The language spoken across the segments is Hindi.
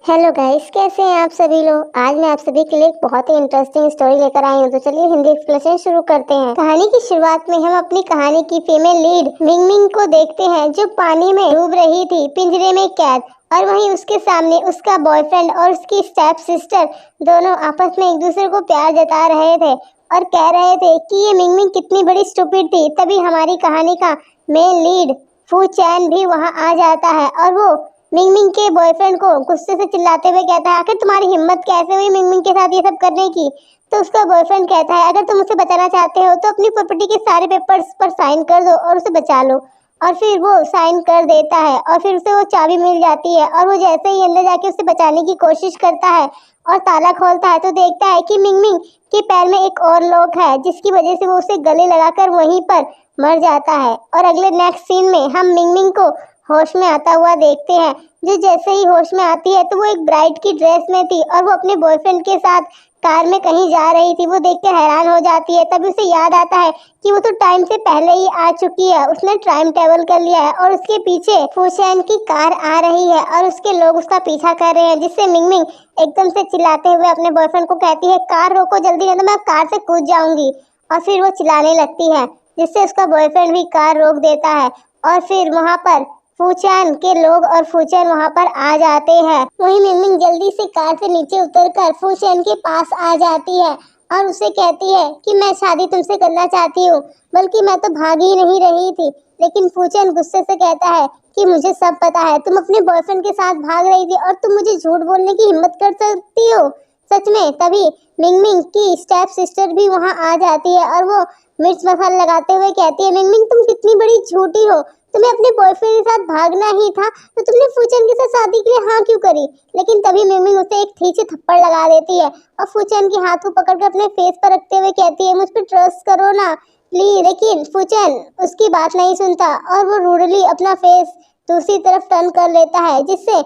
हेलो गाइस, कैसे हैं आप सभी लोग। आज मैं आप सभी के लिए एक बहुत ही इंटरेस्टिंग स्टोरी लेकर आई हूँ। तो चलिए हिंदी एक्सप्लेनेशन शुरू करते हैं। कहानी की शुरुआत में हम अपनी कहानी की फीमेल लीड मिंग मिंग को देखते हैं, जो पानी में डूब रही थी, पिंजरे में कैद। और वहीं उसके सामने उसका बॉयफ्रेंड और उसकी स्टेप सिस्टर दोनों आपस में एक दूसरे को प्यार जता रहे थे और कह रहे थे कि ये मिंग मिंग कितनी बड़ी स्टूपिड थी। तभी हमारी कहानी का मेन लीड फू चैन भी वहाँ आ जाता है और वो मिंग मिंग के बॉयफ्रेंड को गुस्से से चिल्लाते हुए कहता है, आखिर तुम्हारी हिम्मत कैसे हुई मिंग मिंग के साथ ये सब करने की। तो उसका बॉयफ्रेंड कहता है, अगर तुम उसे बचाना चाहते हो तो अपनी प्रॉपर्टी के सारे पेपर्स पर साइन कर दो और उसे बचा लो। और फिर वो साइन कर देता है और फिर उसे वो चाबी मिल जाती है और वो जैसे ही अंदर जाके उसे बचाने की कोशिश करता है और ताला खोलता है तो देखता है कि मिंग मिंग के पैर में एक और लॉक है, जिसकी वजह से वो उसे गले लगाकर वहीं पर मर जाता है। और अगले नेक्स्ट सीन में हम मिंग मिंग को होश में आता हुआ देखते हैं, जो जैसे ही होश में आती है तो वो एक ब्राइड की ड्रेस में थी और वो अपने बॉयफ्रेंड के साथ कार में कहीं जा रही थी। वो देखकर हैरान हो जाती है। तभी उसे याद आता है कि वो तो टाइम से पहले ही आ चुकी है, उसने टाइम ट्रेवल कर लिया है और उसके पीछे फूशैन की कार आ रही है और उसके लोग उसका पीछा कर रहे हैं, जिससे मिंग मिंग एकदम से चिल्लाते हुए अपने बॉयफ्रेंड को कहती है, कार रोको जल्दी, नहीं तो मैं कार से कूद जाऊंगी। और फिर वो चिल्लाने लगती है, जिससे उसका बॉयफ्रेंड भी कार रोक देता है और फिर वहां पर फूचैन के लोग और फूचैन वहां पर आ जाते हैं। वहीं मिंग मिंग जल्दी से कार से नीचे उतरकर फूचैन के पास आ जाती है और उसे कहती है कि मैं शादी तुमसे करना चाहती हूँ, बल्कि मैं तो भाग ही नहीं रही थी। लेकिन फूचैन गुस्से से कहता है कि मुझे सब पता है, तुम अपने बॉयफ्रेंड के साथ भाग रही थी और तुम मुझे झूठ बोलने की हिम्मत कर सकती हो सच में। तभी मिंग मिंग की स्टेप सिस्टर भी वहां आ जाती है और वो मिर्च मसाला लगाते हुए कहती है, मिंग मिंग तुम कितनी बड़ी झूठी हो, तुम्हें अपने बॉयफ्रेंड के साथ भागना ही था तो तुमने फूचैन के साथ शादी के लिए हाँ क्यों करी। लेकिन तभी मिंग मिंग उसे एक ठीक से थप्पड़ लगा देती है और फूचैन के हाथ को पकड़कर अपने फेस पर रखते हुए कहती है, मुझ पर ट्रस्ट करो ना प्लीज। लेकिन फूचैन उसकी बात नहीं सुनता और वो रूडली अपना फेस दूसरी तरफ टर्न कर लेता है, जिससे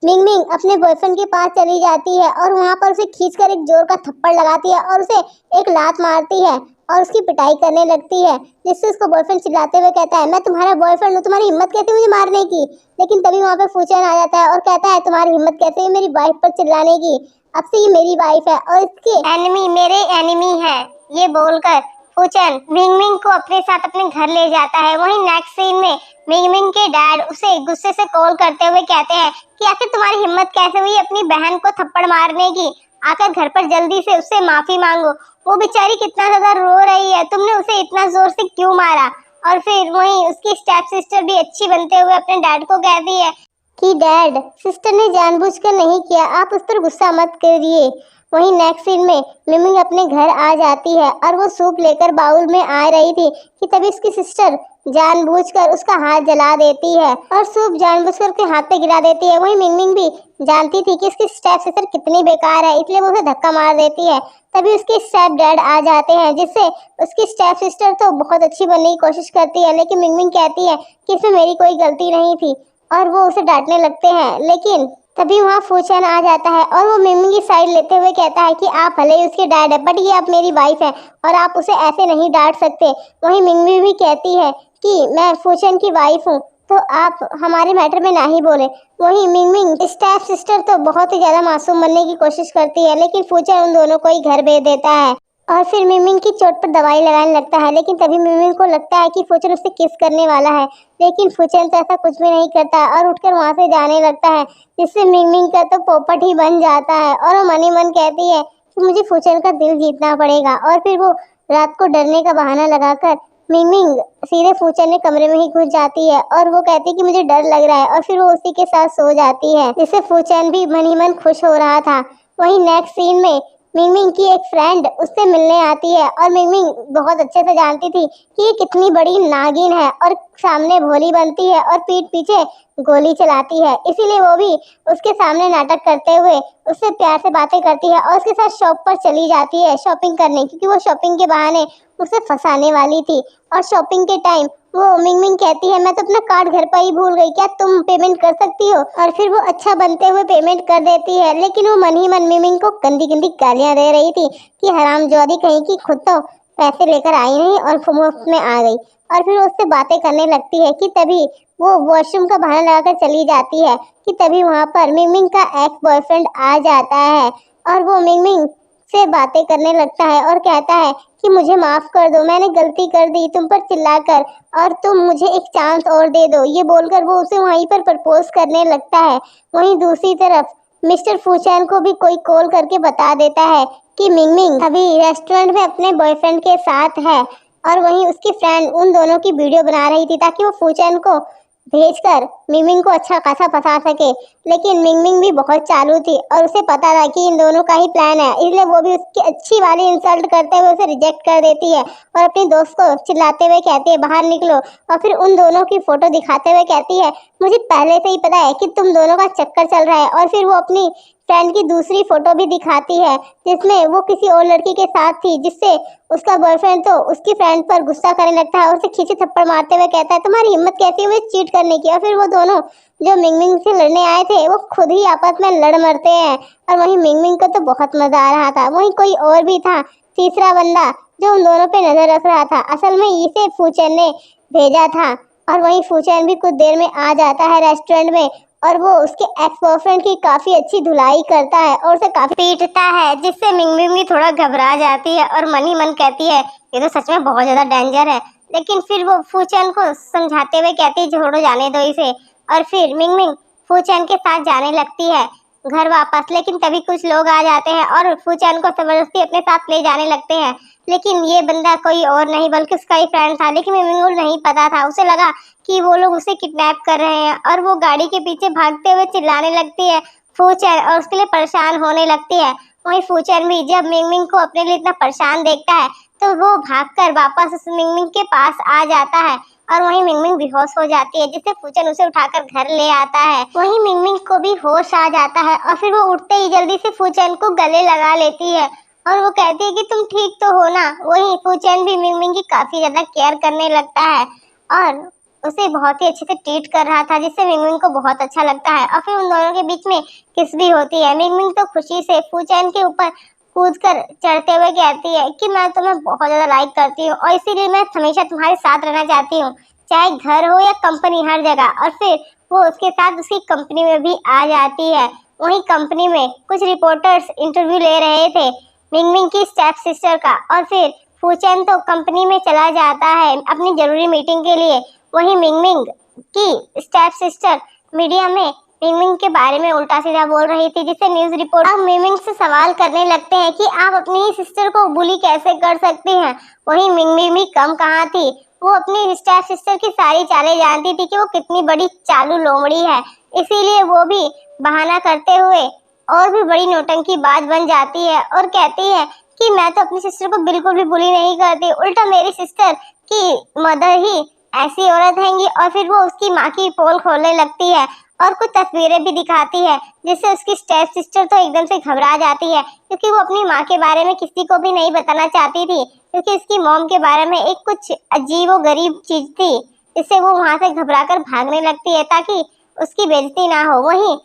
मिंग मिंग अपने बॉयफ्रेंड के पास चली जाती है और वहां पर उसे खींचकर एक जोर का थप्पड़ लगाती है और उसे एक लात मारती है और उसकी पिटाई करने लगती है, जिससे उसका बॉयफ्रेंड चिल्लाते हुए कहता है, मैं तुम्हारा बॉयफ्रेंड हूँ, तुम्हारी हिम्मत कैसे मुझे मारने की। लेकिन तभी वहां पे फूचैन आ जाता है और कहता है, तुम्हारी हिम्मत कैसे हुई मेरी वाइफ पर चिल्लाने की, अब से ये मेरी वाइफ है और इसके एनिमी मेरे एनिमी है। ये बोलकर फूचैन मिंग मिंग को अपने साथ अपने घर ले जाता है। वहीं नेक्स्ट सीन में मिंग मिंग के डैड उसे गुस्से से कॉल करते हुए कहते हैं कि आखिर तुम्हारी हिम्मत कैसे हुई अपनी बहन को थप्पड़ मारने की, आकर घर पर जल्दी से उससे माफी मांगो, वो बेचारी कितना ज्यादा रो रही है, तुमने उसे इतना जोर से क्यों मारा। और फिर वहीं उसकी स्टेप सिस्टर भी अच्छी बनते हुए अपने डैड को कहती है कि डैड, सिस्टर ने जानबूझकर नहीं किया, आप उस पर गुस्सा मत करिए। वहीं नेक्स्ट सीन में मिमिंग अपने घर आ जाती है और वो सूप लेकर बाउल में आ रही थी कि तभी उसकी सिस्टर जानबूझकर उसका हाथ जला देती है और सूप जानबूझकर उसके हाथ पे गिरा देती है। वहीं मिंगमिंग भी जानती थी कि उसकी स्टेप सिस्टर कितनी बेकार है, इसलिए वो उसे धक्का मार देती है। तभी उसके स्टेप डैड आ जाते हैं, जिससे उसकी स्टेप सिस्टर तो बहुत अच्छी बनने की कोशिश करती है, लेकिन मिंगमिंग कहती है कि इसमें मेरी कोई गलती नहीं थी और वो उसे डांटने लगते हैं। लेकिन तभी वहाँ फूचैन आ जाता है और वो मिंगमिंग की साइड लेते हुए कहता है कि आप भले ही उसके डैड है, बट ये आप मेरी वाइफ है और आप उसे ऐसे नहीं डांट सकते। वहीं मिंगमिंग भी कहती है कि मैं फूचैन की वाइफ हूँ, तो आप हमारे मैटर में ना ही बोले। वहीं मिंगमिंग स्टेप सिस्टर तो बहुत ही ज्यादा मासूम बनने की कोशिश करती है, लेकिन फूचैन उन दोनों को ही घर भेज देता है और फिर मिंगमिंग की चोट पर दवाई लगाने लगता है। लेकिन तभी मिंगमिंग को लगता है कि फूचैन उससे किस करने वाला है, लेकिन फूचैन तो ऐसा कुछ भी नहीं करता और उठकर वहां से जाने लगता है, जिससे मिंगमिंग का तो पोपट ही बन जाता है और वो मन ही मन कहती है कि मुझे फूचैन का दिल जीतना पड़ेगा। और फिर वो रात को डरने का बहाना लगाकर मिंगमिंग सीधे फूचैन के कमरे में ही घुस जाती है और वो कहती है कि मुझे डर लग रहा है और फिर वो उसी के साथ सो जाती है, जिससे फूचैन भी मन ही मन खुश हो रहा था। वहीं नेक्स्ट सीन में मिंगमिंग की एक फ्रेंड उससे मिलने आती है और मिंगमिंग बहुत अच्छे से जानती थी कि ये कितनी बड़ी नागिन है और सामने भोली बनती है और पीठ पीछे गोली चलाती है, इसीलिए वो भी उसके सामने नाटक करते हुए उससे प्यार से बातें करती है और उसके साथ शॉप पर चली जाती है शॉपिंग करने, क्योंकि वो शॉपिंग के बहाने उसे फंसाने वाली थी। और शॉपिंग के टाइम वो मिंगमिंग कहती है, मैं तो अपना कार्ड घर पर ही भूल गई, क्या तुम पेमेंट कर सकती हो। और फिर वो अच्छा बनते हुए पेमेंट कर देती है, लेकिन वो मन ही मन मिंगमिंग को गंदी गंदी गालियां दे रही थी कि हरामजादी कहीं की, खुद तो पैसे लेकर आई नहीं और मुफ्त में आ गई। और फिर उससे बातें करने लगती है कि तभी वो वॉशरूम का बहाना लगाकर चली जाती है कि तभी वहाँ पर मिंगमिंग का एक्स बॉयफ्रेंड आ जाता है और वो मिंगमिंग से बातें करने लगता है और कहता है कि मुझे माफ कर दो, मैंने गलती कर दी तुम पर चिल्लाकर, और तुम मुझे एक चांस और दे दो। ये बोलकर वो उसे वहीं पर प्रपोज करने लगता है। वहीं दूसरी तरफ मिस्टर फूचैन को भी कोई कॉल करके बता देता है कि मिंगमिंग अभी रेस्टोरेंट में अपने बॉयफ्रेंड के साथ है और वहीं उसकी फ्रेंड उन दोनों की वीडियो बना रही थी ताकि वो फूचैन को भेजकर मिंगमिंग को अच्छा खासा फंसा सके। लेकिन मिंगमिंग भी बहुत चालू थी और उसे पता था कि इन दोनों का ही प्लान है, इसलिए वो भी उसकी अच्छी वाली इंसल्ट करते हुए उसे रिजेक्ट कर देती है और अपनी दोस्त को चिल्लाते हुए कहती है बाहर निकलो, और फिर उन दोनों की फोटो दिखाते हुए कहती है मुझे पहले से ही पता है कि तुम दोनों का चक्कर चल रहा है। और फिर वो अपनी फ्रेंड की दूसरी फोटो भी दिखाती है जिसमें वो किसी और लड़की के साथ थी, जिससे उसका बॉयफ्रेंड तो उसकी फ्रेंड पर गुस्सा करने लगता है और उसे खींचे थप्पड़ मारते हुए कहता है तुम्हारी हिम्मत कैसी हुई चीट करने की। और फिर वो दोनों जो मिंगमिंग से लड़ने आए थे वो खुद ही आपस में लड़ मरते हैं और वहीं मिंगमिंग को तो बहुत मजा आ रहा था। वहीं कोई और भी था, तीसरा बंदा जो उन दोनों पे नजर रख रहा था। असल में इसे फूचैन ने भेजा था और वहीं फूचैन भी कुछ देर में आ जाता है रेस्टोरेंट में और वो उसके एक्स बॉयफ्रेंड की काफी अच्छी धुलाई करता है और उसे काफी पीटता है, जिससे मिंगमिंग भी थोड़ा घबरा जाती है और मन ही मन कहती है ये तो सच में बहुत ज्यादा डेंजर है। लेकिन फिर वो फूचैन को समझाते हुए कहती है छोड़ो जाने दो इसे, और फिर मिंगमिंग फूचैन के साथ जाने लगती है घर वापस। लेकिन तभी कुछ लोग आ जाते हैं और फूचैन को जबरदस्ती अपने साथ ले जाने लगते हैं। लेकिन ये बंदा कोई और नहीं बल्कि उसका ही फ्रेंड था, लेकिन मिंगमिंग को नहीं पता था। उसे लगा कि वो लोग उसे किडनैप कर रहे हैं और वो गाड़ी के पीछे भागते हुए चिल्लाने लगती है फूचैन और उसके लिए परेशान होने लगती है। वहीं फूचैन भी जब मिंगमिंग को अपने लिए इतना परेशान देखता है तो वो भागकर वापस उस मिंगमिंग के पास आ जाता है और वहीं मिंगमिंग बेहोश हो जाती है, जिससे फूचैन उसे उठाकर घर ले आता है। वहीं मिंगमिंग को भी होश आ जाता है और फिर वो उठते ही जल्दी से फूचैन को गले लगा लेती है और वो कहती है कि तुम ठीक तो हो ना। वहीं फूचैन भी मिंगमिंग की काफी ज्यादा केयर करने लगता है और उसे बहुत ही अच्छे से ट्रीट कर रहा था, जिससे मिंगमिंग को बहुत अच्छा लगता है। और फिर उन दोनों के बीच में किस भी होती है। मिंगमिंग तो खुशी से फूचैन के ऊपर कूद कर चढ़ते हुए कहती है कि मैं तुम्हें बहुत ज्यादा लाइक करती हूँ और इसीलिए मैं हमेशा तुम्हारे साथ रहना चाहती हूँ, चाहे घर हो या कंपनी, हर जगह। और फिर वो उसके साथ उसकी कंपनी में भी आ जाती है। वहीं कंपनी में कुछ रिपोर्टर्स इंटरव्यू ले रहे थे मिंगमिंग की स्टेप सिस्टर का, और फिर फूचैन तो कंपनी में चला जाता है अपनी जरूरी मीटिंग के लिए। वहीं मिंगमिंग की स्टेप सिस्टर मीडिया में मिंगमिंग के बारे में उल्टा सीधा बोल रही थी, जिससे न्यूज रिपोर्टर मिंगमिंग से सवाल करने लगते हैं कि आप अपनी ही सिस्टर को बुली कैसे कर सकती हैं। वहीं मिंगमिंग भी कम कहाँ थी, वो अपनी स्टेप सिस्टर की सारी चालें जानती थी कि वो कितनी बड़ी चालू लोमड़ी है, इसीलिए वो भी बहाना करते हुए और भी बड़ी नौटंकी बाज बन जाती है और कहती है कि मैं तो अपनी सिस्टर को बिल्कुल भी बुली नहीं करती, उल्टा मेरी सिस्टर की मदर ही ऐसी औरत हैंगी। और फिर वो उसकी माँ की पोल खोलने लगती है और कुछ तस्वीरें भी दिखाती है, जिससे उसकी स्टेप सिस्टर तो एकदम से घबरा जाती है क्योंकि वो अपनी माँ के बारे में किसी को भी नहीं बताना चाहती थी, क्योंकि उसकी मॉम के बारे में एक कुछ अजीब और गरीब चीज थी। इससे वो वहां से घबराकर भागने लगती है ताकि उसकी बेइज्जती ना हो। वहीं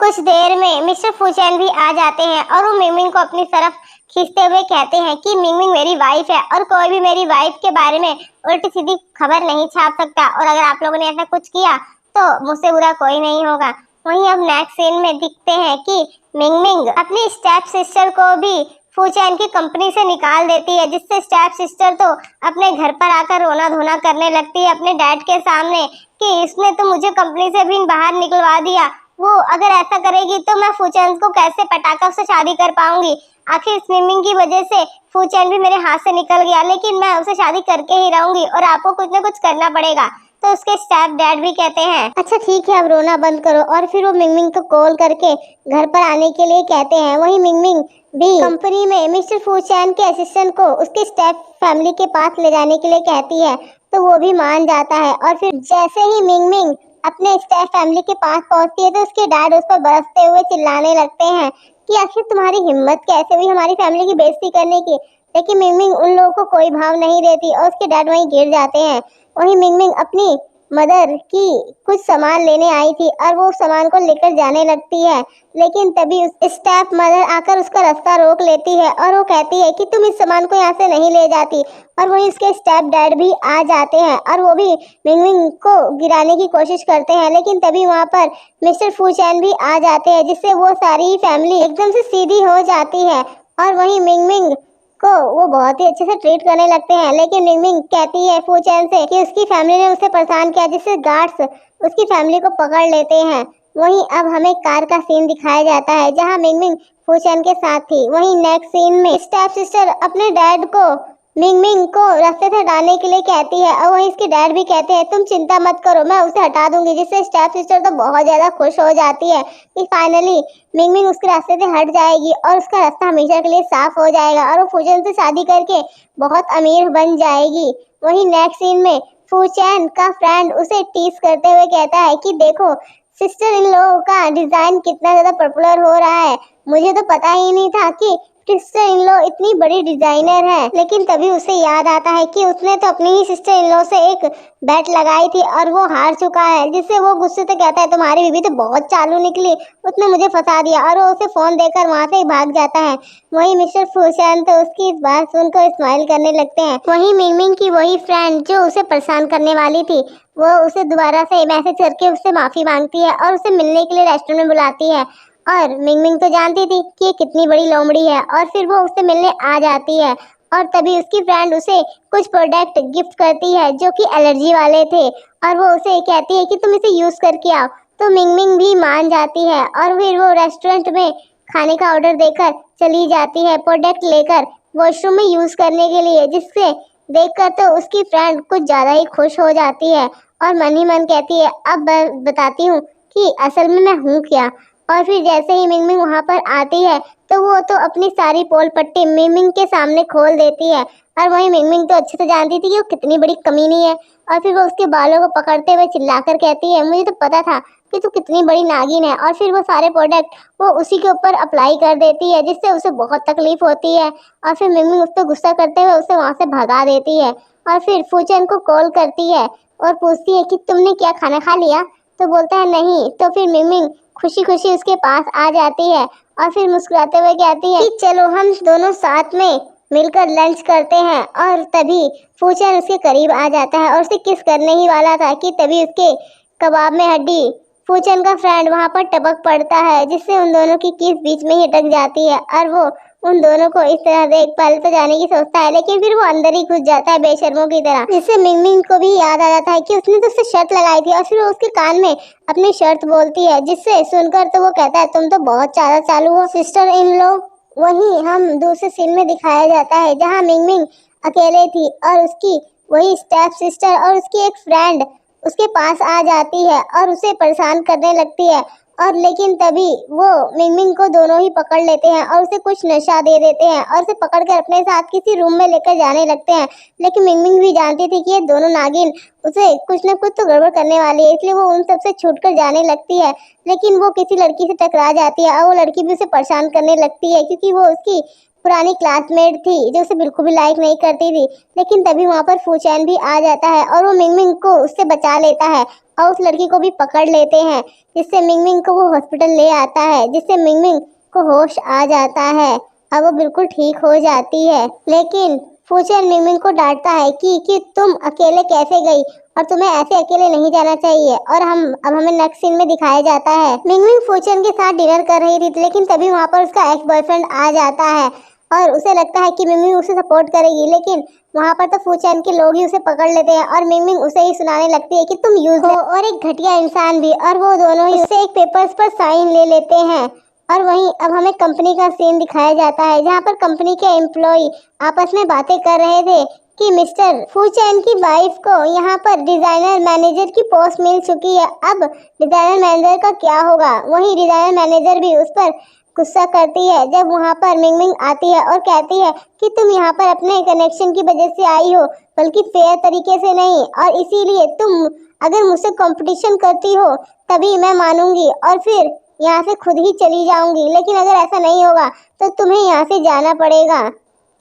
कुछ देर में मिस्टर फूचैन भी आ जाते हैं और वो मिंगमिंग को अपनी तरफ खींचते हुए कहते हैं कि मिंगमिंग मेरी वाइफ है और कोई भी मेरी वाइफ के बारे में उल्टी सीधी खबर नहीं छाप सकता, और अगर आप लोगों ने ऐसा कुछ किया तो मुझसे बुरा कोई नहीं होगा। वहीं अब नेक्स्ट सीन में दिखते हैं कि मिंगमिंग अपनी स्टेप सिस्टर को भी फूचैन की कंपनी से निकाल देती है, जिससे स्टेप सिस्टर तो अपने घर पर आकर रोना धोना करने लगती है अपने डैड के सामने कि इसने तो मुझे कंपनी से भी बाहर निकलवा दिया, वो अगर ऐसा करेगी तो मैं फूचैन को कैसे पटाकर उससे शादी कर पाऊंगी। आखिर स्विमिंग की वजह से फूचैन भी मेरे हाथ से निकल गया, लेकिन मैं उसे शादी करके ही रहूंगी और आपको कुछ ना कुछ करना पड़ेगा। तो उसके स्टेप डैड भी कहते हैं अच्छा ठीक है अब रोना बंद करो, और फिर वो मिंगमिंग को कॉल करके घर पर आने के लिए कहते हैं। वहीं मिंगमिंग भी कंपनी में मिस्टर फूचैन के असिस्टेंट को उसके स्टेप फैमिली के पास ले जाने के लिए कहती है, तो वो भी मान जाता है। और फिर जैसे ही मिंगमिंग अपने स्टेप फैमिली के पास पहुंचती है तो उसके डैड उस पर बरसते हुए चिल्लाने लगते हैं कि आखिर तुम्हारी हिम्मत कैसे हुई हमारी फैमिली की बेइज्जती करने की। लेकिन मिंगमिंग उन लोगों को कोई भाव नहीं देती और उसके डैड वहीं गिर जाते हैं। वहीं मिंगमिंग अपनी मदर की कुछ सामान लेने आई थी और वो सामान को लेकर जाने लगती है, लेकिन तभी स्टेप मदर आकर उसका रास्ता रोक लेती है और वो कहती है कि तुम इस सामान को यहाँ से नहीं ले जाती। और वहीं उसके स्टेप डैड भी आ जाते हैं और वो भी मिंगमिंग को गिराने की कोशिश करते हैं, लेकिन तभी वहाँ पर मिस्टर फूचैन भी आ जाते हैं, जिससे वो सारी फैमिली एकदम से सीधी हो जाती है। और वहीं मिंगमिंग को वो बहुत ही अच्छे से ट्रीट करने लगते हैं, लेकिन मिंगमिंग कहती है फूचैन से कि उसकी फैमिली ने उसे परेशान किया, जिससे गार्ड्स उसकी फैमिली को पकड़ लेते हैं। वहीं अब हमें कार का सीन दिखाया जाता है जहां मिंगमिंग फूचैन के साथ थी। वहीं नेक्स्ट सीन में स्टेप सिस्टर अपने डैड को मिंगमिंग को रास्ते से हटाने के लिए कहती है और वहीं इसके डैड भी कहते हैं तुम चिंता मत करो, मैं उसे हटा दूंगी, जिससे स्टेप सिस्टर तो बहुत ज्यादा खुश हो जाती है कि फाइनली मिंगमिंग उसके रास्ते से हट जाएगी और उसका रास्ता हमेशा के लिए साफ हो जाएगा और वो फूचैन से शादी करके बहुत अमीर बन जाएगी। वहीं नेक्स्ट सीन में फूचैन का फ्रेंड उसे टीज करते हुए कहता है कि देखो सिस्टर इन लोगों का डिजाइन कितना ज्यादा पॉपुलर हो रहा है, मुझे तो पता ही नहीं था कि सिस्टर इन लॉ इतनी बड़ी डिजाइनर है। लेकिन तभी उसे याद आता है कि उसने तो अपनी ही सिस्टर इन लॉ से एक बेट लगाई थी और वो हार चुका है, जिससे वो गुस्से से कहता है तुम्हारी बीवी तो बहुत चालू निकली, उसने मुझे फंसा दिया, और वो उसे फोन देकर वहाँ से भाग जाता है। वहीं मिस्टर फूचैन तो उसकी इस बात सुनकर स्माइल करने लगते हैं। वहीं मिंगमिंग की वही फ्रेंड जो उसे परेशान करने वाली थी, वो उसे दोबारा से मैसेज करके उससे माफी मांगती है और उसे मिलने के लिए रेस्टोरेंट में बुलाती है। और मिंगमिंग तो जानती थी कि ये कितनी बड़ी लोमड़ी है और फिर वो उससे मिलने आ जाती है। और तभी उसकी फ्रेंड उसे कुछ प्रोडक्ट गिफ्ट करती है जो कि एलर्जी वाले थे और वो उसे कहती है कि तुम इसे यूज करके आओ। तो मिंगमिंग भी मान जाती है और फिर वो रेस्टोरेंट में खाने का ऑर्डर देकर चली जाती है प्रोडक्ट लेकर वॉशरूम में यूज करने के लिए, जिससे देखकर तो उसकी फ्रेंड कुछ ज्यादा ही खुश हो जाती है और मन ही मन कहती है अब बताती हूँ कि असल में मैं हूँ क्या। और फिर जैसे ही मिंगमिंग वहां पर आती है तो वो तो अपनी सारी पोल पट्टी मिंगमिंग के सामने खोल देती है। और वहीं मिंगमिंग तो अच्छे से जानती थी कि वो कितनी बड़ी कमीनी है और फिर वो उसके बालों को पकड़ते हुए चिल्लाकर कहती है मुझे तो पता था कि तू कितनी बड़ी नागिन है। और फिर वो सारे प्रोडक्ट वो उसी के ऊपर अप्लाई कर देती है, जिससे उसे बहुत तकलीफ होती है। और फिर मिंगमिंग उस पर गुस्सा करते हुए उसे वहां से भगा देती है और फिर फूचैन को कॉल करती है और पूछती है कि तुमने क्या खाना खा लिया, तो बोलता है नहीं। तो फिर मिंगमिंग खुशी खुशी उसके पास आ जाती है और फिर मुस्कुराते हुए कहती है कि चलो हम दोनों साथ में मिलकर लंच करते हैं। और तभी फूचैन उसके करीब आ जाता है और उसे किस करने ही वाला था कि तभी उसके कबाब में हड्डी फूचैन का फ्रेंड वहां पर टपक पड़ता है, जिससे उन दोनों की किस बीच में ही अटक जाती है और वो उन दोनों को इस तरह देख पहले तो जाने की सोचता है, लेकिन फिर वो अंदर ही घुस जाता है बेशर्मों की तरह, जिससे मिंगमिंग को भी याद आ जाता है कि उसने तो उससे शर्त लगाई थी। और फिर वो उसके कान में अपनी शर्त बोलती है, जिससे सुनकर तो वो कहता है तुम तो बहुत ज्यादा चालू हो सिस्टर इन लॉ। वहीं हम दूसरे सीन में दिखाया जाता है जहाँ मिंगमिंग अकेले थी और उसकी वही स्टेप सिस्टर और उसकी एक फ्रेंड उसके पास आ जाती है और उसे परेशान करने लगती है। और लेकिन तभी वो मिंगमिंग को दोनों ही पकड़ लेते हैं और उसे कुछ नशा दे देते हैं और उसे पकड़कर अपने साथ किसी रूम में लेकर जाने लगते हैं। लेकिन मिंगमिंग भी जानती थी कि ये दोनों नागिन उसे कुछ न कुछ तो गड़बड़ करने वाली है, इसलिए वो उन सबसे छूटकर जाने लगती है। लेकिन वो किसी लड़की से टकरा जाती है और वो लड़की भी उसे परेशान करने लगती है, क्योंकि वो उसकी पुरानी क्लासमेट थी जो उसे बिल्कुल भी लाइक नहीं करती थी। लेकिन तभी वहाँ पर फूचैन भी आ जाता है और वो मिंगमिंग को उससे बचा लेता है और उस लड़की को भी पकड़ लेते हैं, जिससे मिंगमिंग को वो हॉस्पिटल ले आता है, जिससे मिंगमिंग को होश आ जाता है और वो बिल्कुल ठीक हो जाती है। लेकिन फूचैन मिंगमिंग को डांटता है कि तुम अकेले कैसे गई और तुम्हें ऐसे अकेले नहीं जाना चाहिए। और अब हमें नेक्स्ट सीन में दिखाया जाता है मिंगमिंग फूचैन के साथ डिनर कर रही थी, लेकिन तभी वहाँ पर उसका एक्स बॉयफ्रेंड आ जाता है और उसे लगता है कि मिंगमिंग उसे सपोर्ट करेगी, लेकिन वहाँ पर तो फूचैन के लोग ही उसे पकड़ लेते हैं और मिंगमिंग उसे ही सुनाने लगती है कि तुम यूज हो और एक घटिया इंसान भी, और वो दोनों ही उससे एक पेपर्स पर साइन ले लेते हैं। और वहीं अब हमें कंपनी का सीन दिखाया जाता है जहाँ पर कंपनी के एम्प्लॉय आपस में बातें कर रहे थे कि मिस्टर फूचैन की वाइफ को यहाँ पर डिजाइनर मैनेजर की पोस्ट मिल चुकी है, अब डिजाइनर मैनेजर का क्या होगा। वहीं डिजाइनर मैनेजर भी उस पर गुस्सा करती है जब वहाँ पर मिंगमिंग आती है और कहती है कि तुम यहाँ पर अपने कनेक्शन की वजह से आई हो, बल्कि फेयर तरीके से नहीं, और इसीलिए तुम अगर मुझसे कंपटीशन करती हो तभी मैं मानूंगी और फिर यहाँ से खुद ही चली जाऊंगी, लेकिन अगर ऐसा नहीं होगा तो तुम्हें यहाँ से जाना पड़ेगा।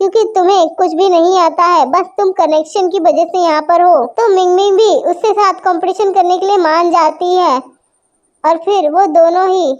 क्योंकि तुम्हें कुछ भी नहीं आता है, बस तुम कनेक्शन की वजह से यहाँ पर हो। तो मिंगमिंग भी उसके साथ कंपटीशन करने के लिए मान जाती है और फिर वो दोनों ही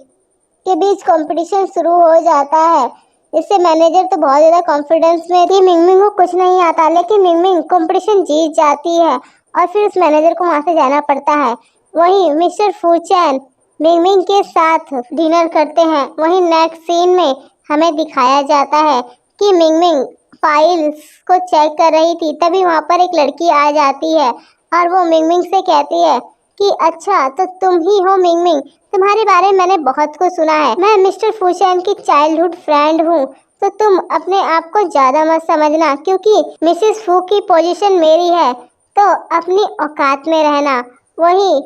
के बीच कंपटीशन शुरू हो जाता है। इससे मैनेजर तो बहुत ज्यादा कॉन्फिडेंस में थी, मिंगमिंग को कुछ नहीं आता, लेकिन मिंगमिंग कंपटीशन जीत जाती है और फिर उस मैनेजर को वहां से जाना पड़ता है। वहीं मिस्टर फूचैन मिंगमिंग के साथ डिनर करते हैं। वहीं नेक्स्ट सीन में हमें दिखाया जाता है कि मिंगमिंग फाइल्स को चेक कर रही थी, तभी वहां पर एक लड़की आ जाती है और वो मिंगमिंग से कहती है कि अच्छा तो तुम ही हो मिंगमिंग, तुम्हारे बारे में मैंने बहुत कुछ सुना है। मैं मिस्टर फूचैन की चाइल्डहुड फ्रेंड हूँ, तो तुम अपने आप को ज्यादा मत समझना, क्योंकि मिसेस फू की पोजीशन मेरी है, तो अपनी औकात में रहना। वहीं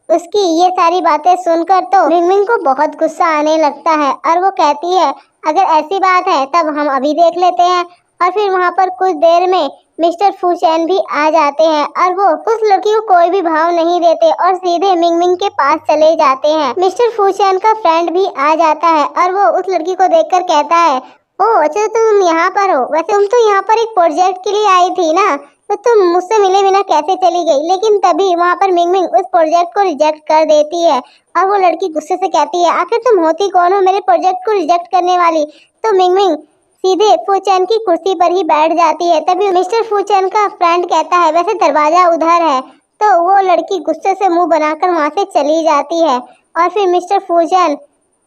उसकी ये सारी बातें सुनकर तो मिंगमिंग को बहुत गुस्सा आने लगता है और वो कहती है अगर ऐसी बात है तब हम अभी देख लेते हैं। और फिर वहाँ पर कुछ देर में मिस्टर फूचैन भी आ जाते हैं और वो उस लड़की को कोई भी भाव नहीं देते और सीधे मिंगमिंग के पास चले जाते हैं। मिस्टर फूचैन का फ्रेंड भी आ जाता है और वो उस लड़की को देखकर कहता है ओह अच्छा तो तुम यहाँ पर हो, वैसे तुम तो यहाँ पर एक प्रोजेक्ट के लिए आई थी ना, तो तुम मुझसे मिले बिना कैसे चली गई। लेकिन तभी वहाँ पर मिंगमिंग उस प्रोजेक्ट को रिजेक्ट कर देती है और वो लड़की गुस्से से कहती है आखिर तुम होती कौन हो मेरे प्रोजेक्ट को रिजेक्ट करने वाली। तो मिंगमिंग सीधे फूचैन की कुर्सी पर ही बैठ जाती है। तभी मिस्टर फूचैन का फ्रेंड कहता है वैसे दरवाजा उधर है, तो वो लड़की गुस्से से मुंह बनाकर वहाँ से चली जाती है। और फिर मिस्टर फूचैन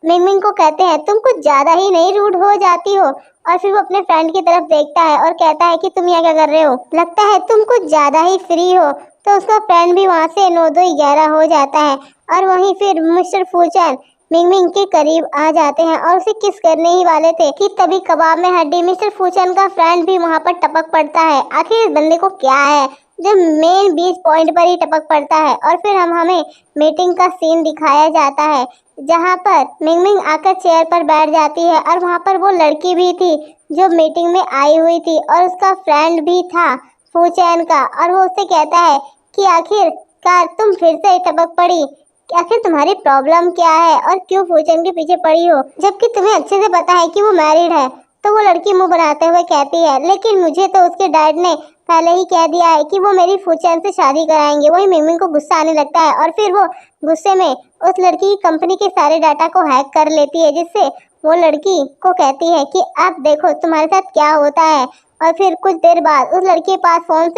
मिंगमिंग को कहते हैं तुम कुछ ज्यादा ही नहीं रूड हो जाती हो। और फिर वो अपने फ्रेंड की तरफ देखता है और कहता है कि तुम यहाँ क्या कर रहे हो, लगता है तुम कुछ ज्यादा ही फ्री हो। तो उसका फ्रेंड भी वहाँ से 9-2-11 हो जाता है और वहीं फिर मिस्टर फूचैन मिंगमिंग के करीब आ जाते हैं और उसे किस करने ही वाले थे कि तभी कबाब में हड्डी मिस्टर फूचैन का फ्रेंड भी वहाँ पर टपक पड़ता है। आखिर इस बंदे को क्या है जो मेन 20 पॉइंट पर ही टपक पड़ता है। और फिर हमें मीटिंग का सीन दिखाया जाता है जहाँ पर मिंगमिंग आकर चेयर पर बैठ जाती है और वहाँ पर वो लड़की भी थी जो मीटिंग में आई हुई थी और उसका फ्रेंड भी था फूचैन का। और वो उससे कहता है कि आखिरकार तुम फिर से टपक पड़ी, आखिर तुम्हारी प्रॉब्लम क्या है और क्यों फूचैन के पीछे पड़ी हो, जबकि तुम्हें अच्छे से पता है कि वो मैरिड है। तो वो लड़की मुंह बनाते हुए कहती है लेकिन मुझे तो उसके डैड ने पहले ही कह दिया है कि वो मेरी फूचैन से शादी कराएंगे। वही मिंगमिंग को गुस्सा आने लगता है और फिर वो गुस्से में उस लड़की की कंपनी के सारे डाटा को हैक कर लेती है, जिससे वो लड़की को कहती है कि अब देखो तुम्हारे साथ क्या होता है। और फिर कुछ देर बाद उस लड़की के पास फोन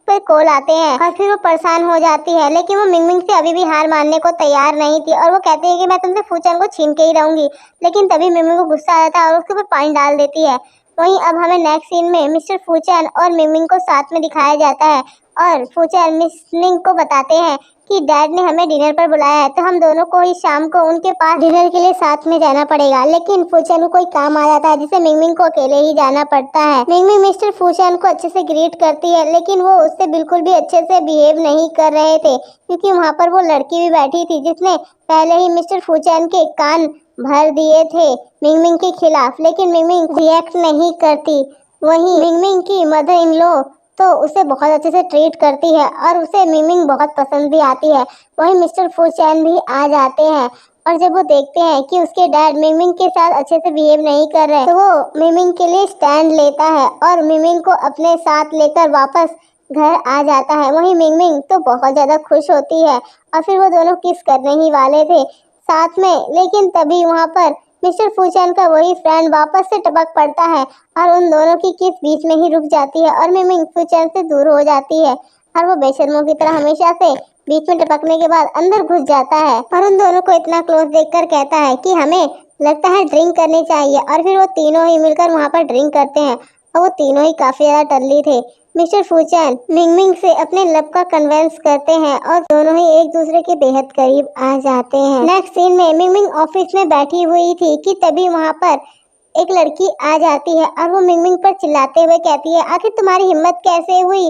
पे कॉल आते हैं और फिर वो परेशान हो जाती है, लेकिन वो मिंगमिंग से अभी भी हार मानने को तैयार नहीं थी और वो कहती है कि मैं तुमसे फूचैन को छीन के ही रहूंगी। लेकिन तभी मिंगमिंग को गुस्सा आ जाता है और उसके ऊपर पानी डाल देती है। वहीं अब हमें नेक्स्ट सीन में मिस्टर फूचैन और मिंगमिंग को साथ में दिखाया जाता है और फूचैन मिंगमिंग को बताते हैं कि डैड ने हमें डिनर पर बुलाया है, तो हम दोनों को ही शाम को उनके पास डिनर के लिए साथ में जाना पड़ेगा। लेकिन फूचैन को कोई काम आ जाता है जिसे मिंगमिंग को अकेले ही जाना पड़ता है। मिंगमिंग मिस्टर फूचैन को अच्छे से ग्रीट करती है, लेकिन वो उससे बिल्कुल भी अच्छे से बिहेव नहीं कर रहे थे, क्योंकि वहाँ पर वो लड़की भी बैठी थी जिसने पहले ही मिस्टर फूचैन के कान भर दिए थे मिंगमिंग के खिलाफ, लेकिन मिंगमिंग रिएक्ट नहीं करती। वहीं मिंगमिंग की मदर इन लॉ तो उसे बहुत अच्छे से ट्रीट करती है और उसे मिंगमिंग बहुत पसंद भी आती है। वहीं मिस्टर फूचैन भी आ जाते हैं और जब वो देखते हैं कि उसके डैड मिंगमिंग के साथ अच्छे से बिहेव नहीं कर रहे, तो वो मिंगमिंग के लिए स्टैंड लेता है और मिंगमिंग को अपने साथ लेकर वापस घर आ जाता है। वहीं मिंगमिंग तो बहुत ज्यादा खुश होती है और फिर वो दोनों किस करने ही वाले थे साथ में, लेकिन तभी वहाँ पर मिस्टर फूचैन का वही फ्रेंड वापस से टपक पड़ता है और उन दोनों की किस बीच में ही रुक जाती है और मिंगमिंग फूचैन से दूर हो जाती है और वो बेशर्मों की तरह हमेशा से बीच में टपकने के बाद अंदर घुस जाता है और उन दोनों को इतना क्लोज देखकर कहता है कि हमें लगता है ड्रिंक करनी चाहिए। और फिर वो तीनों ही मिलकर वहाँ पर ड्रिंक करते हैं और वो तीनों ही काफी ज्यादा टल्ली थे। मिस्टर फूचैन मिंगमिंग से अपने लव का कन्वेंस करते हैं और दोनों ही एक दूसरे के बेहद करीब आ जाते हैं। नेक्स्ट सीन में मिंगमिंग ऑफिस में बैठी हुई थी कि तभी वहाँ पर एक लड़की आ जाती है और वो मिंगमिंग पर चिल्लाते हुए कहती है आखिर तुम्हारी हिम्मत कैसे हुई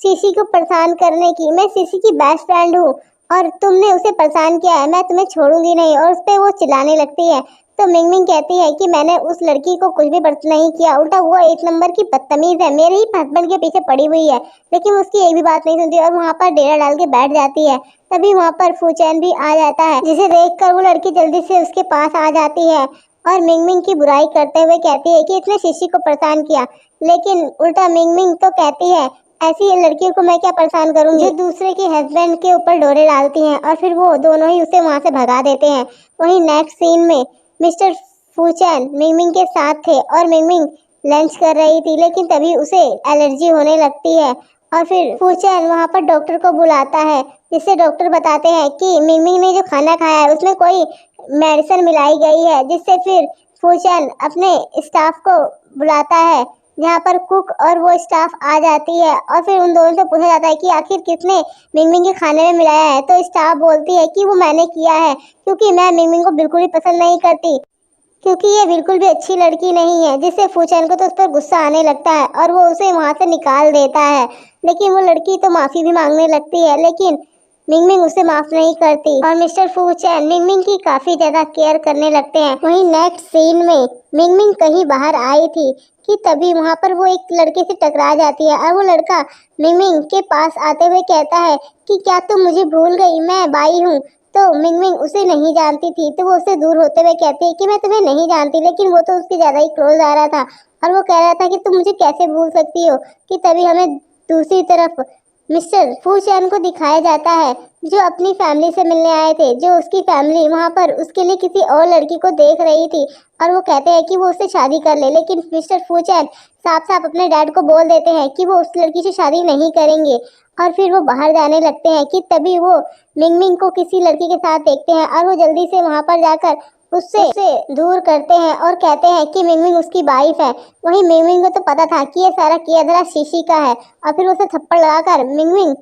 सीसी को परेशान करने की, मैं सीसी की बेस्ट फ्रेंड हूँ और तुमने उसे परेशान किया है, मैं तुम्हें छोड़ूंगी नहीं। और उस पर वो चिल्लाने लगती है तो मिंगमिंग कहती है कि मैंने उस लड़की को कुछ भी बर्दाश्त नहीं किया, उल्टा वो एक नंबर की बदतमीज है, मेरे ही हस्बैंड के पीछे पड़ी हुई है, लेकिन उसकी एक भी बात नहीं सुनती और वहाँ पर डेरा डाल के बैठ जाती है। तभी वहाँ पर फूचैन भी आ जाता है जिसे देखकर वो लड़की जल्दी से उसके पास आ जाती है और मिंगमिंग की बुराई करते हुए कहती है कि इसने शीशी को परेशान किया, लेकिन उल्टा मिंगमिंग तो कहती है ऐसी लड़कियों को मैं क्या परेशान करूंगी, जो दूसरे के हस्बैंड के ऊपर डोरे डालती हैं। और फिर वो दोनों ही उसे वहां से भगा देते हैं। वहीं नेक्स्ट सीन में मिस्टर फूचैन मिंगमिंग के साथ थे और मिंगमिंग लंच कर रही थी, लेकिन तभी उसे एलर्जी होने लगती है। और फिर फूचैन वहां पर डॉक्टर को बुलाता है, जिससे डॉक्टर बताते हैं कि मिंगमिंग ने जो खाना खाया है उसमें कोई मेडिसिन मिलाई गई है, जिससे फिर फूचैन अपने स्टाफ को बुलाता है, जहाँ पर कुक और वो स्टाफ आ जाती है। और फिर उन दोनों से पूछा जाता है कि आखिर किसने मिंगमिंग के खाने में मिलाया है, तो स्टाफ बोलती है कि वो मैंने किया है, क्योंकि मैं मिंगमिंग को बिल्कुल भी पसंद नहीं करती, क्योंकि ये बिल्कुल भी अच्छी लड़की नहीं है। जिससे फूचैन को तो उस पर गुस्सा आने लगता है और वो उसे वहां से निकाल देता है। लेकिन वो लड़की तो माफी भी मांगने लगती है, लेकिन मिंगमिंग उसे माफ नहीं करती और मिस्टर फूचैन मिंगमिंग की काफी ज्यादा केयर करने लगते हैं। वहीं नेक्स्ट सीन में मिंगमिंग कहीं बाहर आई थी कि तभी वहां पर वो एक लड़के से टकरा जाती है और वो लड़का मिंगमिंग के पास आते हुए कहता है कि क्या तुम मुझे भूल गई, मैं बाई हूँ। तो मिंगमिंग उसे नहीं जानती थी, तो वो उससे दूर होते हुए कहती है कि मैं तुम्हें नहीं जानती, लेकिन वो तो उसके ज्यादा ही क्लोज आ रहा था और वो कह रहा था कि तुम मुझे कैसे भूल सकती हो। कि तभी हमें दूसरी तरफ मिस्टर फूचैन को दिखाया जाता है, जो अपनी फैमिली से मिलने आए थे, जो उसकी फैमिली वहां पर उसके लिए किसी और लड़की को देख रही थी और वो कहते हैं कि वो उससे शादी कर ले। लेकिन मिस्टर फूचैन साफ साफ अपने डैड को बोल देते हैं कि वो उस लड़की से शादी नहीं करेंगे। और फिर वो बाहर जाने लगते हैं कि तभी वो मिंगमिंग को किसी लड़की के साथ देखते हैं और वो जल्दी से वहां पर जाकर उससे दूर करते हैं और कहते हैं कि मिंगमिंग उसकी वाइफ है। वहीं मिंगमिंग को तो पता था कि ये सारा किया धरा शीशी का है और फिर उसे थप्पड़ लगाकर मिंगमिंग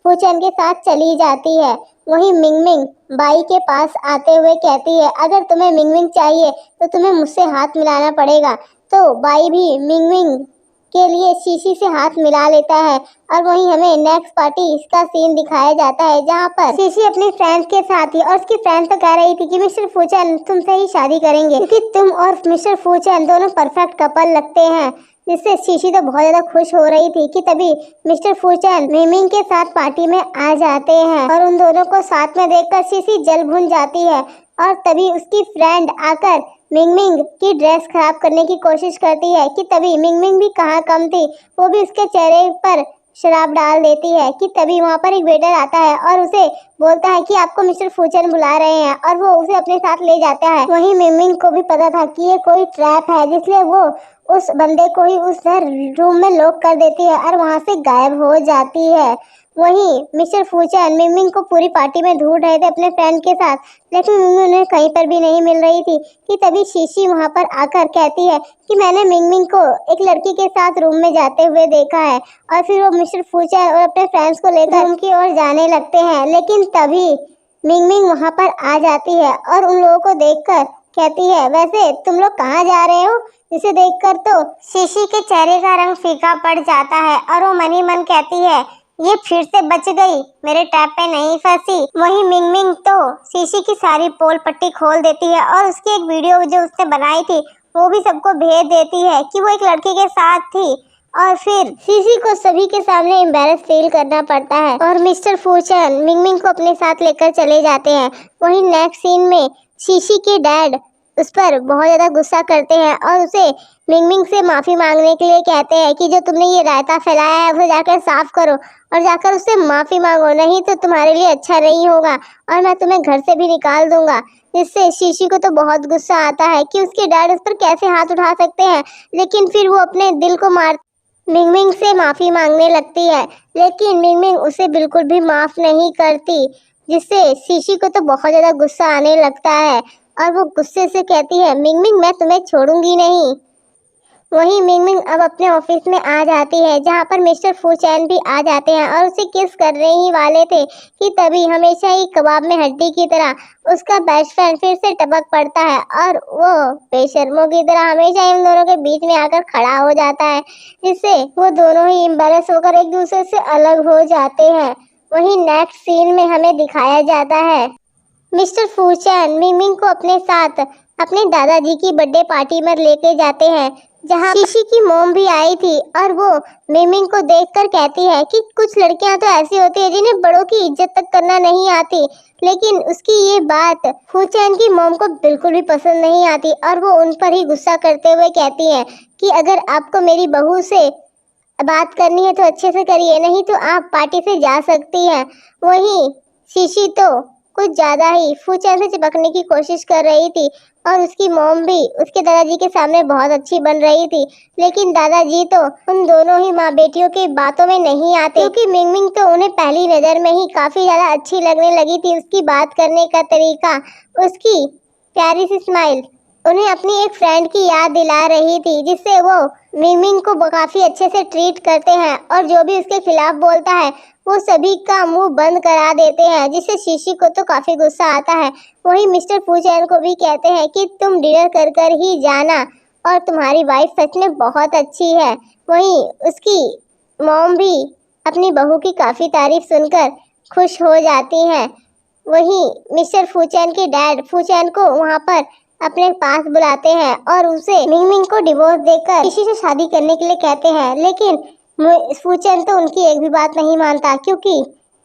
फूचैन के साथ चली जाती है। वहीं मिंगमिंग बाई के पास आते हुए कहती है अगर तुम्हें मिंगमिंग चाहिए तो तुम्हें मुझसे हाथ मिलाना पड़ेगा। तो बाई भी मिंगमिंग के लिए शीशी से हाथ मिला लेता है। और वहीं हमें नेक्स्ट पार्टी इसका सीन दिखाया जाता है, जहाँ पर शीशी अपनी फ्रेंड के साथ थी और उसकी फ्रेंड तो कह रही थी कि मिस्टर फूचैन तुमसे ही शादी करेंगे, क्योंकि तुम और मिस्टर फूचैन दोनों परफेक्ट कपल लगते हैं। जिससे शीशी तो बहुत ज्यादा खुश हो रही थी कि तभी मिस्टर फूचैन मिंगमिंग के साथ पार्टी में आ जाते हैं और उन दोनों को साथ में देखकर शीशी जल भुन जाती है। और तभी उसकी फ्रेंड आकर मिंगमिंग की ड्रेस खराब करने की कोशिश करती है कि तभी मिंगमिंग भी कहाँ कम थी, वो भी उसके चेहरे पर शराब डाल देती है। कि तभी वहाँ पर एक वेटर आता है और उसे बोलता है कि आपको मिस्टर फूचैन बुला रहे हैं और वो उसे अपने साथ ले जाता है। वहीं मिंगमिंग को भी पता था कि ये कोई ट्रैप है, जिसलिए वो उस बंदे को ही उस रूम में लॉक कर देती है और वहाँ से गायब हो जाती है। वहीं मिस्टर फूचैन मिंगमिंग को पूरी पार्टी में ढूंढ रहे थे अपने फ्रेंड के साथ, लेकिन मिंगमिंग उन्हें कहीं पर भी नहीं मिल रही थी। कि तभी शीशी वहां पर आकर कहती है कि मैंने मिंगमिंग को एक लड़की के साथ रूम में जाते हुए देखा है। और फिर वो मिस्टर फूचैन और अपने फ्रेंड्स को लेकर रूम की ओर जाने लगते हैं, लेकिन तभी मिंगमिंग वहां पर आ जाती है और उन लोगों को देखकर कहती है वैसे तुम लोग कहाँ जा रहे हो। जिसे देखकर तो शीशी के चेहरे का रंग फीका पड़ जाता है और वो मन ही मन कहती है ये फिर से बच गई, मेरे टैप पे नहीं फंसी। वहीं मिंगमिंग तो शीशी की सारी पोल पट्टी खोल देती है और उसकी एक वीडियो जो उसने बनाई थी वो भी सबको भेज देती है कि वो एक लड़के के साथ थी। और फिर शीशी को सभी के सामने एम्बैरस फील करना पड़ता है और मिस्टर फूचैन मिंगमिंग को अपने साथ लेकर चले जाते हैं। वहीं नेक्स्ट सीन में शीशी के डैड उस पर बहुत ज्यादा गुस्सा करते हैं और उसे मिंगमिंग से माफी मांगने के लिए कहते हैं कि जो तुमने ये रायता फैलाया है उसे जाकर साफ करो और जाकर उससे माफी मांगो, नहीं तो तुम्हारे लिए अच्छा नहीं होगा और मैं तुम्हें घर से भी निकाल दूंगा। इससे शीशी को तो बहुत गुस्सा आता है कि उसके डैड उस पर कैसे हाथ उठा सकते हैं, लेकिन फिर वो अपने दिल को मार मिंगमिंग से माफी मांगने लगती है, लेकिन मिंगमिंग उसे बिल्कुल भी माफ नहीं करती। जिससे शीशी को तो बहुत ज्यादा गुस्सा आने लगता है और वो गुस्से से कहती है मिंगमिंग मैं तुम्हें छोड़ूंगी नहीं। वहीं मिंगमिंग अब अपने ऑफिस में आ जाती है, जहां पर मिस्टर फूचैन भी आ जाते हैं और उसे किस करने ही वाले थे कि तभी हमेशा ही कबाब में हड्डी की तरह उसका बेस्ट फ्रेंड फिर से टपक पड़ता है और वो बेशर्मों की तरह हमेशा इन दोनों के बीच में आकर खड़ा हो जाता है, जिससे वो दोनों ही एम्बैरस होकर एक दूसरे से अलग हो जाते हैं। वहीं नेक्स्ट सीन में हमें दिखाया जाता है मिस्टर फूचैन मिंगमिंग को अपने साथ अपने दादाजी की बर्थडे पार्टी में लेके जाते हैं, जहाँ शीशी की मोम भी आई थी। और वो मिंगमिंग को देखकर कहती है कि कुछ लड़कियां तो ऐसी होती है जिन्हें बड़ों की इज्जत तक करना नहीं आती। लेकिन उसकी ये बात फूचैन की मोम को बिल्कुल भी पसंद नहीं आती और वो उन पर ही गुस्सा करते हुए कहती है कि अगर आपको मेरी बहू से बात करनी है तो अच्छे से करिए, नहीं तो आप पार्टी से जा सकती हैं। वहीं शीशी तो कुछ ज्यादा ही फूचैन से चिपकने की कोशिश कर रही थी और उसकी मॉम भी उसके दादाजी के सामने बहुत अच्छी बन रही थी। लेकिन दादाजी तो उन दोनों ही माँ बेटियों की बातों में नहीं आते, क्योंकि मिंगमिंग तो उन्हें पहली नजर में ही काफी ज्यादा अच्छी लगने लगी थी। उसकी बात करने का तरीका, उसकी प्यारी सी स्माइल उन्हें अपनी एक फ्रेंड की याद दिला रही थी, जिससे वो मिंगमिंग को काफी अच्छे से ट्रीट करते हैं और जो भी उसके खिलाफ बोलता है वो सभी का मुंह बंद करा देते हैं, जिससे शीशी को तो काफी गुस्सा आता है। वहीं मिस्टर फूचैन को भी कहते हैं कि तुम डिनर कर कर ही जाना और तुम्हारी वाइफ सच में बहुत अच्छी है। वहीं उसकी मॉम भी अपनी बहू की काफी तारीफ सुनकर खुश हो जाती हैं। वहीं मिस्टर फूचैन के डैड फूचैन को वहां पर अपने पास बुलाते हैं और उसे मिंगमिंग को डिवोर्स देकर शीशी से शादी करने के लिए कहते हैं। लेकिन फूचैन तो उनकी एक भी बात नहीं मानता, क्योंकि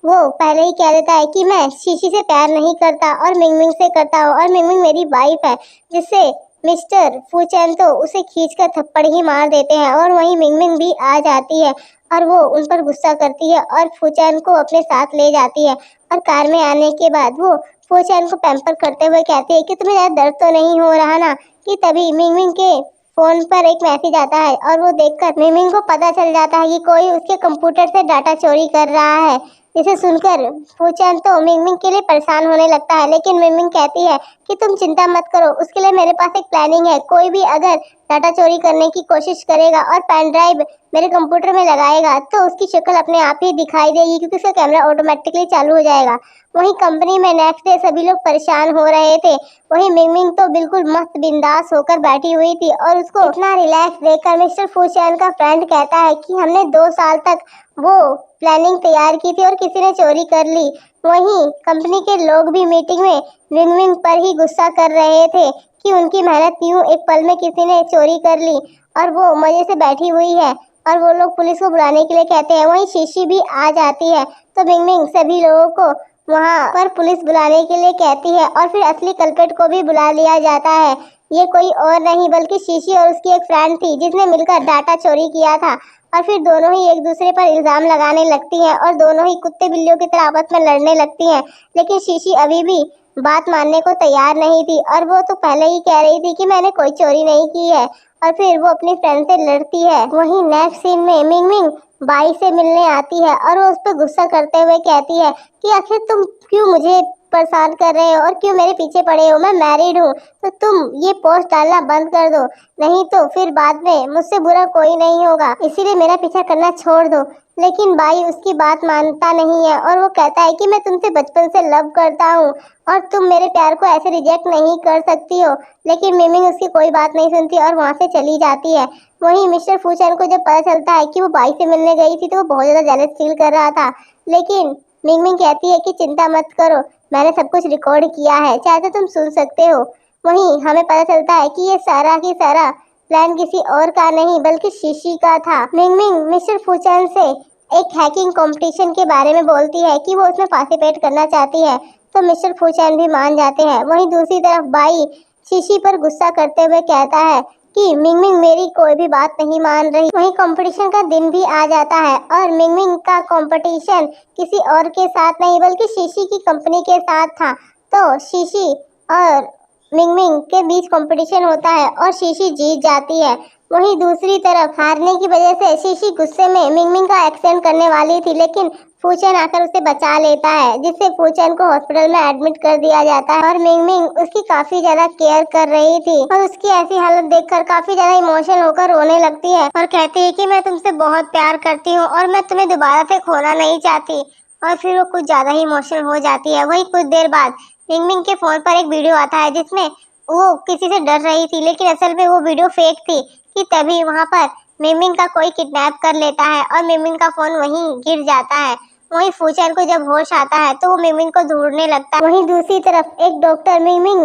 वो पहले ही कह देता है कि मैं शीशी से प्यार नहीं करता और मिंगमिंग से करता हूँ और मिंगमिंग मेरी वाइफ है, जिससे मिस्टर फूचैन तो उसे खींचकर थप्पड़ ही मार देते हैं। और वहीं मिंगमिंग भी आ जाती है और वो उन पर गुस्सा करती है और फूचैन को अपने साथ ले जाती है। और कार में आने के बाद वो फूचैन को पैम्पर करते हुए कहती है कि तुम्हें ज्यादा दर्द तो नहीं हो रहा ना। कि तभी मिंगमिंग के फोन पर एक मैसेज आता है और वो देखकर मिंगमिंग को पता चल जाता है कि कोई उसके कंप्यूटर से डाटा चोरी कर रहा है। इसे सुनकर फूचैन तो मिंगमिंग के लिए परेशान होने लगता है, लेकिन मिंगमिंग कहती है कि तुम चिंता मत करो, उसके लिए मेरे पास एक प्लानिंग है। कोई भी अगर डाटा चोरी करने की कोशिश करेगा और पेन ड्राइव मेरे कंप्यूटर में लगाएगा तो उसकी शक्ल अपने आप ही दिखाई देगी, क्योंकि उसका कैमरा ऑटोमेटिकली चालू हो जाएगा। वहीं कंपनी में नेक्स्ट डे सभी लोग परेशान हो रहे थे। वहीं मिंगमिंग तो बिल्कुल मस्त बिंदास होकर बैठी हुई थी और उसको इतना रिलैक्स देखकर मिस्टर फूचैन का फ्रेंड कहता है कि हमने 2 साल तक वो प्लानिंग तैयार की थी और किसी ने चोरी कर ली। वहीं कंपनी के लोग भी मीटिंग में मिंगमिंग पर ही गुस्सा कर रहे थे कि उनकी मेहनत यूं एक पल में किसी ने चोरी कर ली और वो मजे से बैठी हुई है। और वो लोग पुलिस को बुलाने के लिए कहते हैं। वहीं शीशी भी आ जाती है तो मिंगमिंग सभी लोगों को वहां पर पुलिस बुलाने के लिए कहती है और फिर असली कल्प्रिट को भी बुला लिया जाता है। ये कोई और नहीं बल्कि शीशी और उसकी एक फ्रेंड थी, जिसने मिलकर डाटा चोरी किया था। और फिर दोनों ही एक दूसरे पर इल्जाम लगाने लगती हैं और दोनों ही कुत्ते बिल्लियों की तरह आपस में लड़ने लगती हैं। लेकिन शीशी अभी भी बात मानने को तैयार नहीं थी और वो तो पहले ही कह रही थी कि मैंने कोई चोरी नहीं की है। और फिर वो अपनी फ्रेंड से लड़ती है। वहीं नेक्स्ट सीन में मिंगमिंग बाई से मिलने आती है और वो उस पर गुस्सा करते हुए कहती है कि आखिर तुम क्यों मुझे परेशान कर रहे हो और क्यों मेरे पीछे पड़े हो, मैं मैरिड हूँ, तो तुम ये पोस्ट डालना बंद कर दो, नहीं तो फिर बाद में मुझसे बुरा कोई नहीं होगा, इसीलिए मेरा पीछा करना छोड़ दो। लेकिन बाई उसकी बात मानता नहीं है और वो कहता है कि मैं तुमसे बचपन से लव करता हूँ और तुम मेरे प्यार को ऐसे रिजेक्ट नहीं कर सकती हो। लेकिन मिंगमिंग उसकी कोई बात नहीं सुनती और वहाँ से चली जाती है। वहीं मिस्टर फूचैन को जब पता चलता है कि वो बाई से मिलने गई थी तो वो बहुत ज्यादा जेलस फील कर रहा था। लेकिन मिंगमिंग कहती है कि चिंता मत करो, मैंने सब कुछ रिकॉर्ड किया है, चाहे तो तुम सुन सकते हो। वहीं हमें पता चलता है कि ये सारा की सारा प्लान किसी और का नहीं बल्कि शीशी का था। मिंगमिंग मिस्टर फूचैन से एक हैकिंग कंपटीशन के बारे में बोलती है कि वो उसमें पार्टिसिपेट करना चाहती है, तो मिस्टर फूचैन भी मान जाते हैं। वहीं दूसरी तरफ बाई शीशी पर गुस्सा करते हुए कहता है कि मिंगमिंग मेरी कोई भी बात नहीं मान रही। वहीं कंपटीशन का दिन भी आ जाता है और मिंगमिंग का कंपटीशन किसी और के साथ नहीं बल्कि शीशी की कंपनी के साथ था। तो शीशी और मिंगमिंग के बीच कंपटीशन होता है और शीशी जीत जाती है। वहीं दूसरी तरफ हारने की वजह से शीशी गुस्से में मिंगमिंग का एक्सीडेंट करने वाली थी, लेकिन फूचैन आकर उसे बचा लेता है, जिससे फूचैन को हॉस्पिटल में एडमिट कर दिया जाता है। और मिंगमिंग उसकी काफी ज्यादा केयर कर रही थी और उसकी ऐसी हालत देखकर काफी ज्यादा इमोशनल होकर रोने लगती है और कहती है कि मैं तुमसे बहुत प्यार करती हूँ और मैं तुम्हें दोबारा से खोना नहीं चाहती। और फिर वो कुछ ज्यादा ही इमोशनल हो जाती है। वही कुछ देर बाद मिंगमिंग के फोन पर एक वीडियो आता है जिसमें वो किसी से डर रही थी, लेकिन असल में वो वीडियो फेक थी। कि तभी वहाँ पर मिंगमिंग का कोई किडनैप कर लेता है और मिंगमिंग का फोन वहीं गिर जाता है। वहीं फूचैन को जब होश आता है तो वो मिंगमिंग को ढूंढने लगता है। वहीं दूसरी तरफ एक डॉक्टर मिंगमिंग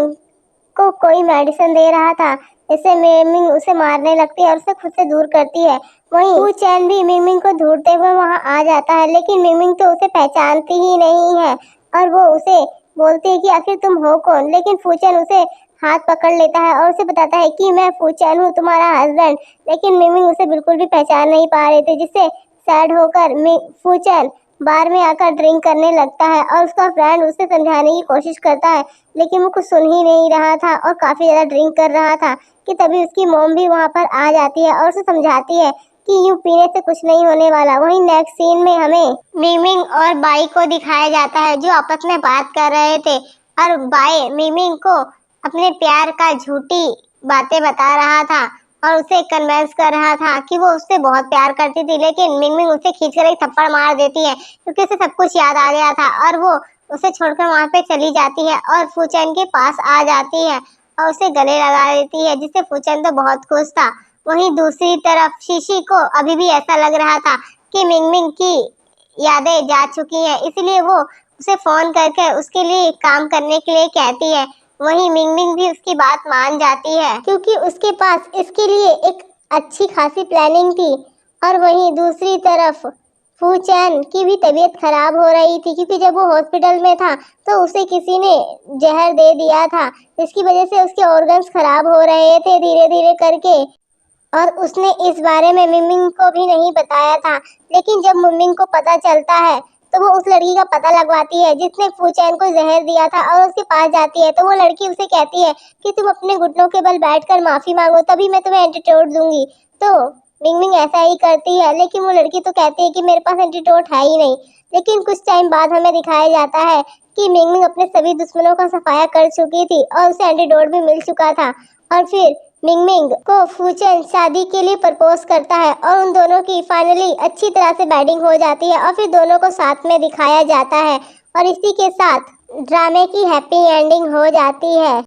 को कोई मेडिसिन दे रहा था। इससे मिंगमिंग उसे मारने लगती है और उसे खुद से दूर करती है। वहीं फू चैन भी मिंगमिंग को ढूंढते हुए वहां आ जाता है, लेकिन मिंगमिंग तो उसे पहचानती ही नहीं है और वो उसे बोलती है कि आखिर तुम हो कौन। लेकिन फू चैन उसे हाथ पकड़ लेता है और उसे बताता है कि मैं फू चैन हूँ, तुम्हारा हस्बैंड। लेकिन मिंगमिंग उसे बिल्कुल भी पहचान नहीं पा रहे थे, जिससे सैड होकर फू चैन बार में आकर ड्रिंक करने लगता है और उसका फ्रेंड उसे समझाने की कोशिश करता है, लेकिन वो कुछ सुन ही नहीं रहा था और काफी ज्यादा ड्रिंक कर रहा था कि तभी उसकी मॉम भी वहां पर आ जाती है और उसे समझाती है कि यूं पीने से कुछ नहीं होने वाला। वहीं नेक्स्ट सीन में हमें मिमिंग और बाई को दिखाया जाता है, जो आपस में बात कर रहे थे और बाई मिमिंग को अपने प्यार का झूठी बातें बता रहा था और उसे कन्विंस कर रहा था कि वो उससे बहुत प्यार करती थी। लेकिन मिंगमिंग उसे खींचकर एक थप्पड़ मार देती है, क्योंकि उसे सब कुछ याद आ गया था और वो उसे छोड़कर वहां पे चली जाती है और फूचैन के पास आ जाती है और उसे गले लगा देती है, जिससे फूचैन तो बहुत खुश था। वहीं दूसरी तरफ शीशी को अभी भी ऐसा लग रहा था कि मिंगमिंग की यादें जा चुकी हैं, इसलिए वो उसे फोन करके उसके लिए काम करने के लिए कहती है। वहीं मिंगमिंग भी उसकी बात मान जाती है, क्योंकि उसके पास इसके लिए एक अच्छी खासी प्लानिंग थी। और वहीं दूसरी तरफ फू चैन की भी तबीयत खराब हो रही थी, क्योंकि जब वो हॉस्पिटल में था तो उसे किसी ने जहर दे दिया था, जिसकी वजह से उसके ऑर्गन्स खराब हो रहे थे धीरे धीरे करके। और उसने इस बारे में मिमिंग को भी नहीं बताया था। लेकिन जब मिमिंग को पता चलता है तो वो उस लड़की का पता लगवाती है जिसने फू चैन को जहर दिया था और उसके पास जाती है। तो वो लड़की उसे कहती है कि तुम अपने घुटनों के बल बैठकर माफी मांगो, तभी मैं तुम्हें एंटीडोट दूंगी। तो मिंगमिंग ऐसा ही करती है, लेकिन वो लड़की तो कहती है कि मेरे पास एंटीडोट है ही नहीं। लेकिन कुछ टाइम बाद हमें दिखाया जाता है कि मिंगमिंग अपने सभी दुश्मनों का सफाया कर चुकी थी और उसे एंटीडोट भी मिल चुका था। और फिर मिंगमिंग को फूचेन शादी के लिए प्रपोज करता है और उन दोनों की फाइनली अच्छी तरह से वेडिंग हो जाती है और फिर दोनों को साथ में दिखाया जाता है और इसी के साथ ड्रामे की हैप्पी एंडिंग हो जाती है।